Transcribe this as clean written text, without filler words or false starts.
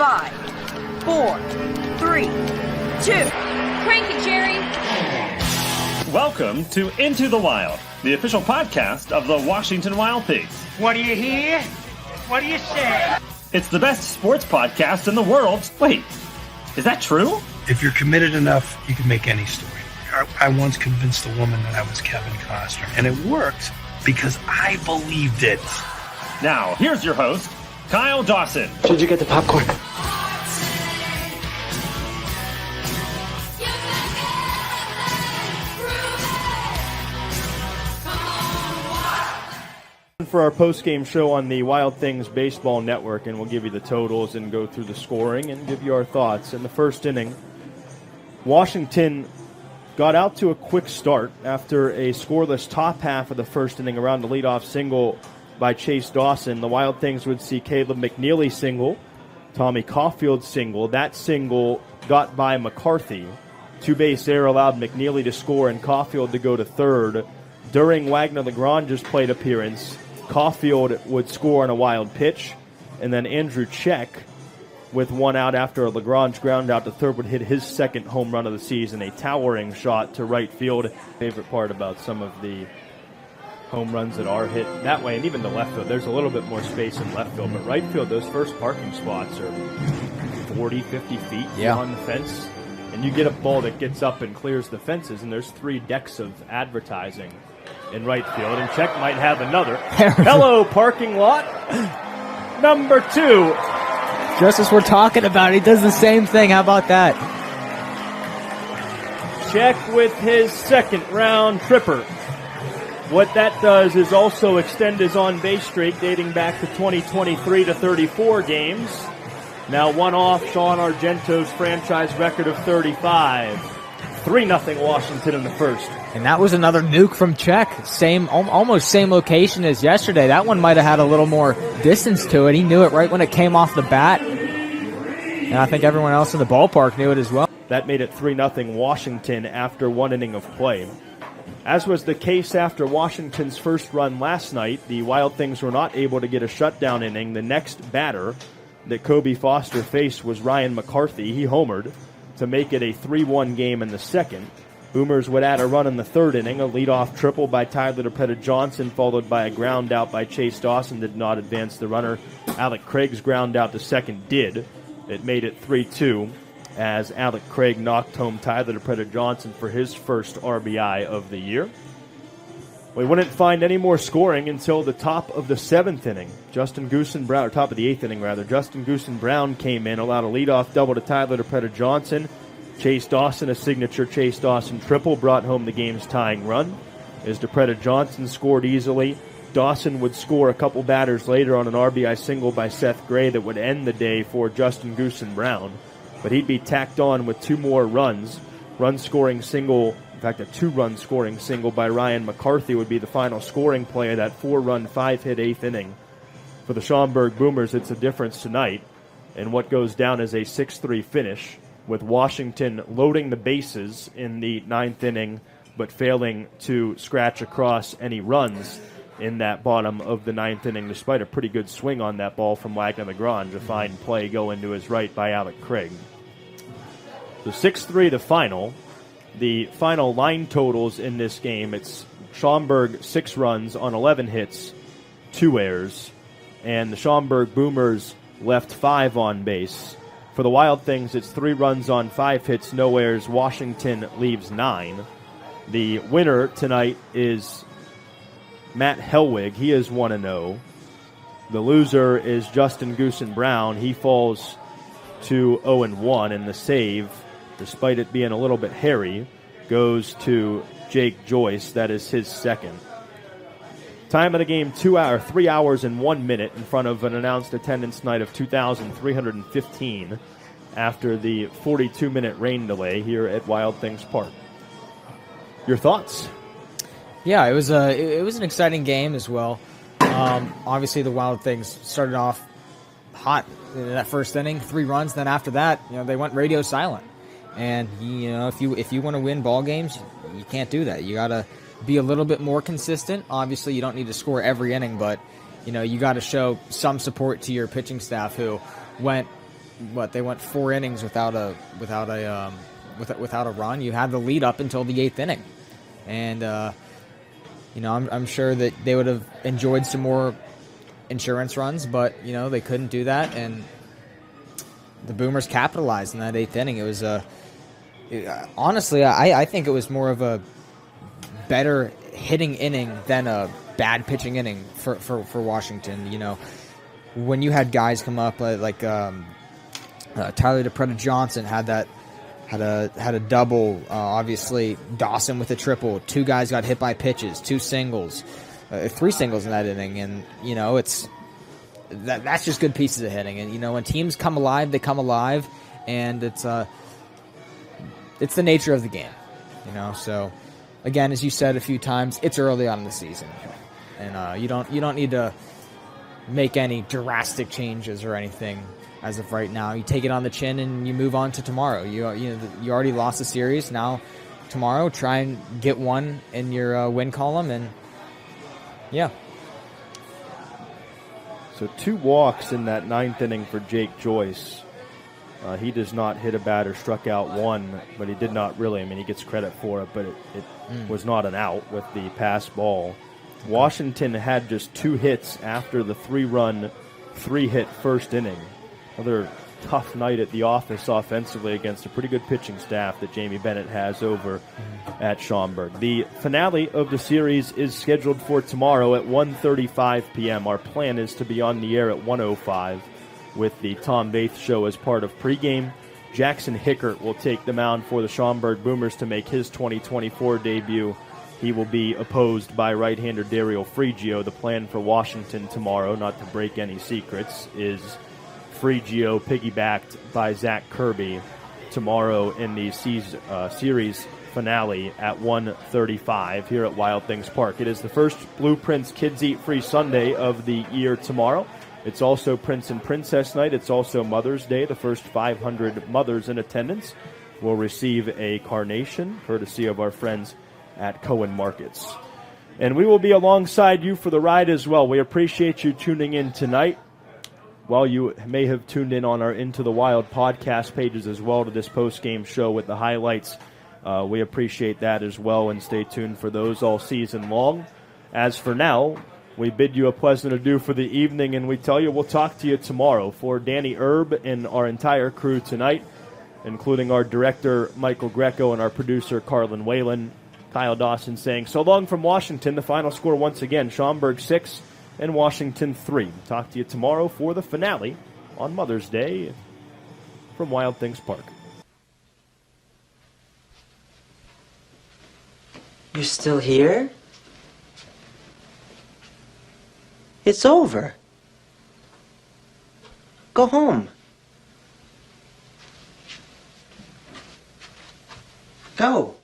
5, 4, 3, 2. Crank it, Jerry. Welcome to Into the Wild, the official podcast of the Washington Wild Pigs. What do you hear? What do you say? It's the best sports podcast in the world. Wait, is that true? If you're committed enough, you can make any story. I once convinced a woman that I was Kevin Costner, and it worked because I believed it. Now, here's your host, Kyle Dawson. Did you get the popcorn? For our post-game show on the Wild Things Baseball Network, and we'll give you the totals and go through the scoring and give you our thoughts. In the first inning, Washington got out to a quick start after a scoreless top half of the first inning around the leadoff single by Chase Dawson. The Wild Things would see Caleb McNeely single, Tommy Caulfield single. That single got by McCarthy. Two-base error allowed McNeely to score and Caulfield to go to third. During Wagner Lagrange's plate appearance, Caulfield would score on a wild pitch, and then Andrew Check, with one out after a Lagrange ground out to third, would hit his second home run of the season, a towering shot to right field. Favorite part about some of the home runs that are hit that way, and even the left field, there's a little bit more space in left field, but right field, those first parking spots are 40, 50 feet on the fence, and you get a ball that gets up and clears the fences, and there's 3 decks of advertising in right field, and Check might have another. Hello, parking lot number 2. Just as we're talking about it, he does the same thing. How about that? Check with his second round tripper. What that does is also extend his on-base streak dating back to 2023 to 34 games. Now one off Sean Argento's franchise record of 35. 3-0 Washington in the first. And that was another nuke from Check. Almost same location as yesterday. That one might have had a little more distance to it. He knew it right when it came off the bat. And I think everyone else in the ballpark knew it as well. That made it 3-0 Washington after 1 inning of play. As was the case after Washington's first run last night, the Wild Things were not able to get a shutdown inning. The next batter that Kobe Foster faced was Ryan McCarthy. He homered to make it a 3-1 game in the second. Boomers would add a run in the third inning. A leadoff triple by Tyler DePreta-Johnson, followed by a ground out by Chase Dawson, did not advance the runner. Alec Craig's ground out to second did. It made it 3-2 as Alec Craig knocked home Tyler DePreta-Johnson for his first RBI of the year. We wouldn't find any more scoring until the top of the 7th inning. Justin Goosen Brown, or top of the 8th inning rather. Justin Goosen Brown came in, allowed a leadoff double to Tyler DePreta-Johnson. Chase Dawson, a signature Chase Dawson triple, brought home the game's tying run. As DePreta-Johnson scored easily, Dawson would score a couple batters later on an RBI single by Seth Gray that would end the day for Justin Goosen Brown. But he'd be tacked on with 2 more runs. Run-scoring single, in fact, a 2-run scoring single by Ryan McCarthy would be the final scoring play of that 4-run, 5-hit 8th inning. For the Schaumburg Boomers, it's a difference tonight in what goes down as a 6-3 finish, with Washington loading the bases in the 9th inning, but failing to scratch across any runs in that bottom of the 9th inning, despite a pretty good swing on that ball from Wagner Lagrange. A fine play going to his right by Alec Craig. So 6-3 the final. The final line totals in this game, it's Schaumburg 6 runs on 11 hits, 2 errors, and the Schaumburg Boomers left 5 on base. For the Wild Things, it's 3 runs on 5 hits, no errors. Washington leaves 9. The winner tonight is Matt Helwig. He is 1-0. The loser is Justin Goosen Brown. He falls to 0-1, and the save, despite it being a little bit hairy, goes to Jake Joyce. That is his second. Time of the game, 3 hours and 1 minute in front of an announced attendance night of 2,315 after the 42-minute rain delay here at Wild Things Park. Your thoughts? Yeah, it was an exciting game as well. Obviously, the Wild Things started off hot in that first inning, 3 runs. Then after that, they went radio silent. And if you want to win ball games, you can't do that. You got to be a little bit more consistent. Obviously, you don't need to score every inning, but you got to show some support to your pitching staff, who went They went 4 innings without a run. You had the lead up until the 8th inning, and I'm sure that they would have enjoyed some more insurance runs, but they couldn't do that, and the Boomers capitalized in that 8th inning. It was honestly, I think it was more of a better hitting inning than a bad pitching inning for Washington. When you had guys come up like Tyler DePreta Johnson had a double. Obviously, Dawson with a triple. 2 guys got hit by pitches, 2 singles, 3 singles in that inning, and that's just good pieces of hitting. And when teams come alive, they come alive, and it's the nature of the game. So again, as you said a few times, it's early on in the season, and you don't need to make any drastic changes or anything as of right now. You take it on the chin and you move on to tomorrow. You already lost the series. Now tomorrow, try and get one in your win column, and yeah. So 2 walks in that 9th inning for Jake Joyce. He does not hit a bat or struck out 1, but he did not really. I mean, he gets credit for it, but it was not an out with the pass ball. Washington had just 2 hits after the 3-run, 3-hit first inning. Another tough night at the office offensively against a pretty good pitching staff that Jamie Bennett has over at Schaumburg. The finale of the series is scheduled for tomorrow at 1:35 p.m. Our plan is to be on the air at 1:05 with the Tom Bates Show as part of pregame. Jackson Hickert will take the mound for the Schaumburg Boomers to make his 2024 debut. He will be opposed by right-hander Dario Frigio. The plan for Washington tomorrow, not to break any secrets, is Frigio piggybacked by Zach Kirby tomorrow in the series finale at 1:35 here at Wild Things Park. It is the first Blueprints Kids Eat Free Sunday of the year tomorrow. It's also Prince and Princess Night. It's also Mother's Day. The first 500 mothers in attendance will receive a carnation, courtesy of our friends at Cohen Markets. And we will be alongside you for the ride as well. We appreciate you tuning in tonight. While you may have tuned in on our Into the Wild podcast pages as well to this post-game show with the highlights, we appreciate that as well, and stay tuned for those all season long. As for now, we bid you a pleasant adieu for the evening, and we tell you we'll talk to you tomorrow. For Danny Erb and our entire crew tonight, including our director Michael Greco and our producer Carlin Whalen, Kyle Dawson saying so long from Washington. The final score once again, Schaumburg 6 and Washington 3. Talk to you tomorrow for the finale on Mother's Day from Wild Things Park. You're still here? It's over. Go home. Go.